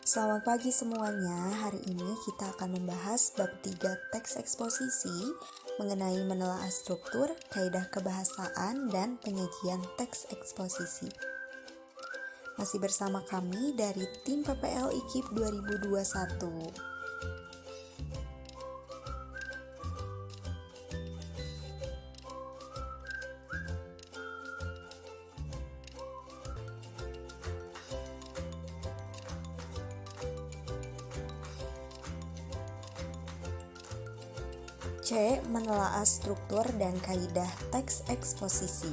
Selamat pagi semuanya. Hari ini kita akan membahas bab 3 teks eksposisi mengenai menelaah struktur, kaidah kebahasaan, dan penyajian teks eksposisi. Masih bersama kami dari tim PPL IKIP 2021. C. Menelaah struktur dan kaidah teks eksposisi.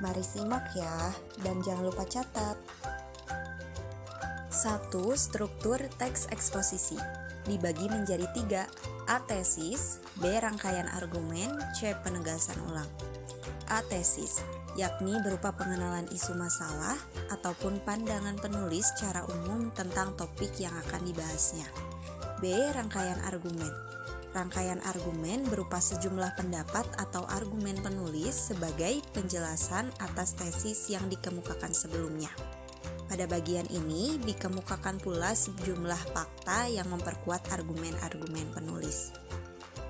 Mari simak ya, dan jangan lupa catat. 1. Struktur teks eksposisi dibagi menjadi 3, A. Tesis, B. Rangkaian argumen, C. Penegasan ulang. A. Tesis, yakni berupa pengenalan isu masalah ataupun pandangan penulis secara umum tentang topik yang akan dibahasnya. B. Rangkaian argumen. Rangkaian argumen berupa sejumlah pendapat atau argumen penulis sebagai penjelasan atas tesis yang dikemukakan sebelumnya. Pada bagian ini dikemukakan pula sejumlah fakta yang memperkuat argumen-argumen penulis.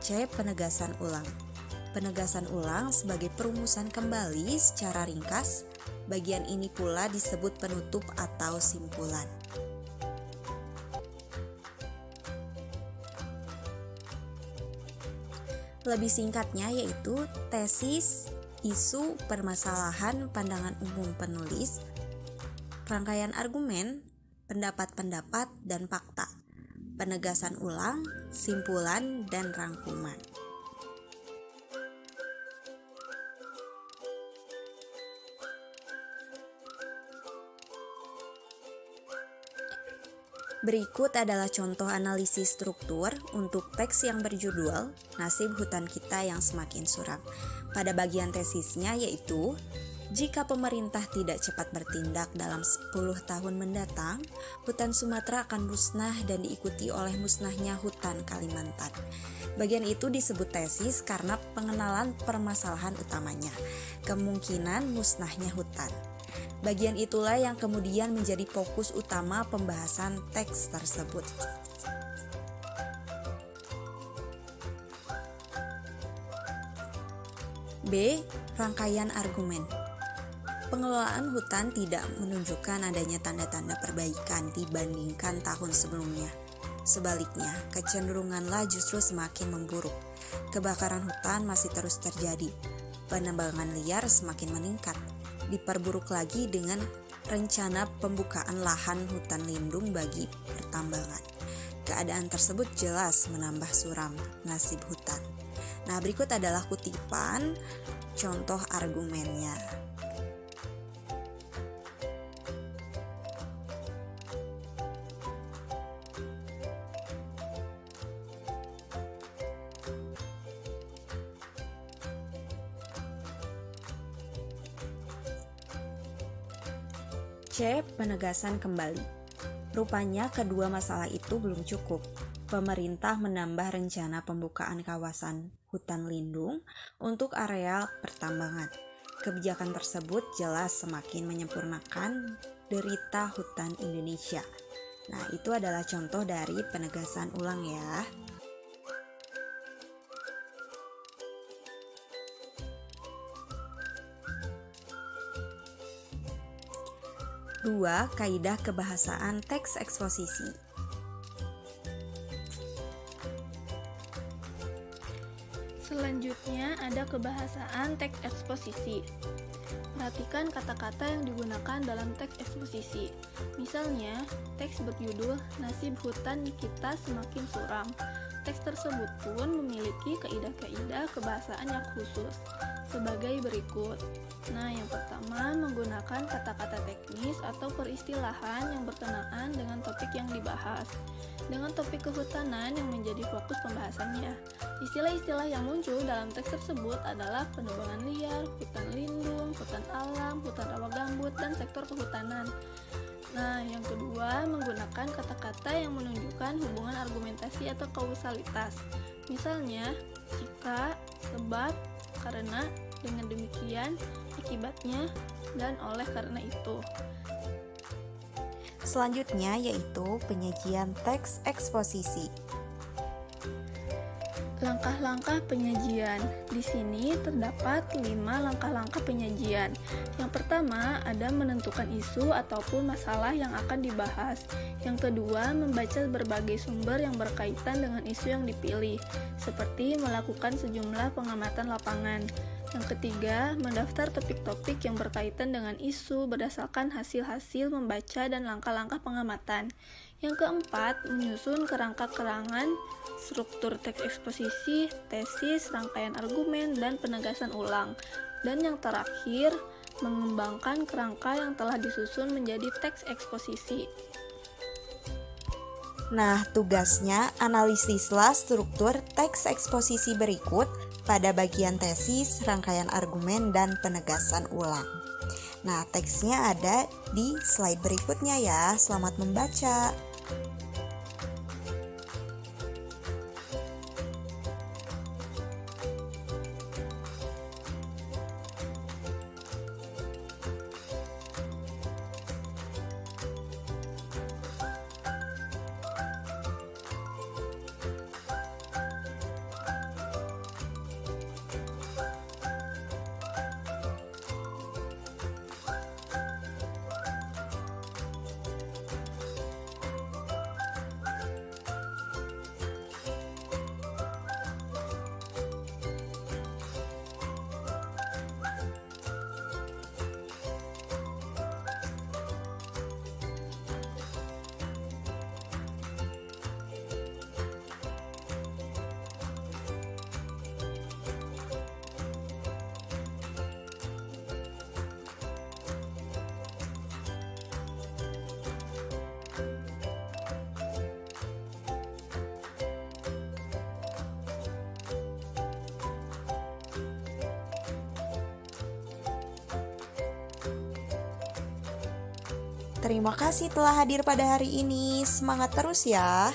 C. Penegasan ulang. Penegasan ulang sebagai perumusan kembali secara ringkas. Bagian ini pula disebut penutup atau simpulan. Lebih singkatnya yaitu tesis, isu, permasalahan, pandangan umum penulis, rangkaian argumen, pendapat-pendapat, dan fakta, penegasan ulang, simpulan, dan rangkuman. Berikut adalah contoh analisis struktur untuk teks yang berjudul Nasib Hutan Kita yang Semakin Suram. Pada bagian tesisnya yaitu, jika pemerintah tidak cepat bertindak dalam 10 tahun mendatang, hutan Sumatera akan musnah dan diikuti oleh musnahnya hutan Kalimantan. Bagian itu disebut tesis karena pengenalan permasalahan utamanya, kemungkinan musnahnya hutan. Bagian itulah yang kemudian menjadi fokus utama pembahasan teks tersebut. B. Rangkaian argumen. Pengelolaan hutan tidak menunjukkan adanya tanda-tanda perbaikan dibandingkan tahun sebelumnya. Sebaliknya, kecenderunganlah justru semakin memburuk. Kebakaran hutan masih terus terjadi. Penebangan liar semakin meningkat. Diperburuk lagi dengan rencana pembukaan lahan hutan lindung bagi pertambangan. Keadaan tersebut jelas menambah suram nasib hutan. Nah, berikut adalah kutipan contoh argumennya. C. Penegasan kembali. Rupanya kedua masalah itu belum cukup. Pemerintah menambah rencana pembukaan kawasan hutan lindung untuk areal pertambangan. Kebijakan tersebut jelas semakin menyempurnakan derita hutan Indonesia. Nah, itu adalah contoh dari penegasan ulang ya. 2. Kaidah kebahasaan teks eksposisi. Selanjutnya ada kebahasaan teks eksposisi. Perhatikan kata-kata yang digunakan dalam teks eksposisi. Misalnya, teks berjudul Nasib Hutan Kita Semakin Suram. Teks tersebut pun memiliki kaidah-kaidah kebahasaan yang khusus sebagai berikut. Nah, yang pertama menggunakan kata-kata teknis atau peristilahan yang berkenaan dengan topik yang dibahas. Dengan topik kehutanan yang menjadi fokus pembahasannya. Istilah-istilah yang muncul dalam teks tersebut adalah penebangan liar, hutan lindung, hutan alam, hutan rawa gambut, dan sektor kehutanan. Nah, yang kedua menggunakan kata-kata yang menunjukkan hubungan argumentasi atau kausalitas. Misalnya, jika, sebab, karena, dengan demikian, akibatnya, dan oleh karena itu. Selanjutnya yaitu penyajian teks eksposisi. Langkah-langkah penyajian. Di sini terdapat 5 langkah-langkah penyajian. Yang pertama, ada menentukan isu ataupun masalah yang akan dibahas. Yang kedua, membaca berbagai sumber yang berkaitan dengan isu yang dipilih, seperti melakukan sejumlah pengamatan lapangan. Yang ketiga, mendaftar topik-topik yang berkaitan dengan isu berdasarkan hasil-hasil membaca dan langkah-langkah pengamatan. Yang keempat, menyusun kerangka-kerangan, struktur teks eksposisi, tesis, rangkaian argumen, dan penegasan ulang. Dan yang terakhir, mengembangkan kerangka yang telah disusun menjadi teks eksposisi. Nah, tugasnya analisislah struktur teks eksposisi berikut pada bagian tesis, rangkaian argumen, dan penegasan ulang. Nah, teksnya ada di slide berikutnya ya. Selamat membaca. Terima kasih telah hadir pada hari ini. Semangat terus ya!